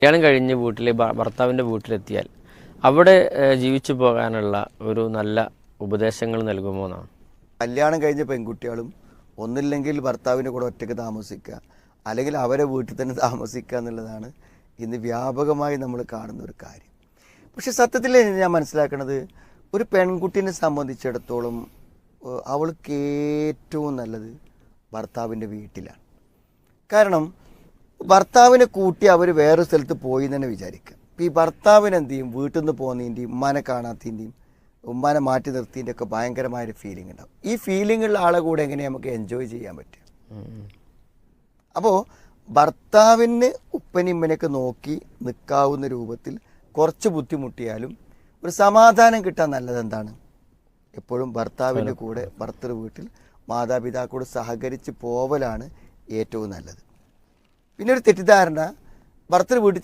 കല്യാണം കഴിഞ്ഞ് ഭർത്താവിൻ്റെ വീട്ടിലെത്തിയാൽ അവിടെ ജീവിച്ചു പോകാനുള്ള ഒരു നല്ല ഉപദേശങ്ങൾ നൽകുമോ എന്നാണ്. കല്യാണം കഴിഞ്ഞ പെൺകുട്ടികളും ഒന്നില്ലെങ്കിൽ ഭർത്താവിൻ്റെ കൂടെ ഒറ്റയ്ക്ക് താമസിക്കുക, അല്ലെങ്കിൽ അവരെ വീട്ടിൽ തന്നെ താമസിക്കുക എന്നുള്ളതാണ് ഇന്ന് വ്യാപകമായി നമ്മൾ കാണുന്ന ഒരു കാര്യം. പക്ഷെ സത്യത്തിൽ ഞാൻ മനസ്സിലാക്കുന്നത്, ഒരു പെൺകുട്ടീനെ സംബന്ധിച്ചിടത്തോളം അവൾക്ക് ഏറ്റവും നല്ലത് ഭർത്താവിൻ്റെ വീട്ടിലാണ്. കാരണം ഭർത്താവിനെ കൂട്ടി അവർ വേറെ സ്ഥലത്ത് പോയി തന്നെ വിചാരിക്കുക. ഇപ്പോൾ ഈ ഭർത്താവിന് എന്ത് ചെയ്യും, വീട്ടിൽ നിന്ന് പോകുന്നതിൻ്റെയും ഉമ്മാനെ കാണാത്തതിൻ്റെയും ഉമ്മാനെ മാറ്റി നിർത്തിയതിൻ്റെ ഒക്കെ ഭയങ്കരമായൊരു ഫീലിംഗ് ഉണ്ടാവും. ഈ ഫീലിങ്ങുള്ള ആളെ കൂടെ എങ്ങനെ നമുക്ക് എൻജോയ് ചെയ്യാൻ പറ്റും? അപ്പോൾ ഭർത്താവിന് ഉപ്പനിമ്മനെയൊക്കെ നോക്കി നിൽക്കാവുന്ന രൂപത്തിൽ കുറച്ച് ബുദ്ധിമുട്ടിയാലും ഒരു സമാധാനം കിട്ടാൻ നല്ലത് എന്താണ്? എപ്പോഴും ഭർത്താവിൻ്റെ കൂടെ ഭർത്തൃ വീട്ടിൽ മാതാപിതാക്കളോട് സഹകരിച്ച് പോവലാണ് ഏറ്റവും നല്ലത്. പിന്നെ ഒരു തെറ്റിദ്ധാരണ, ഭർത്തൃ വീട്ടിൽ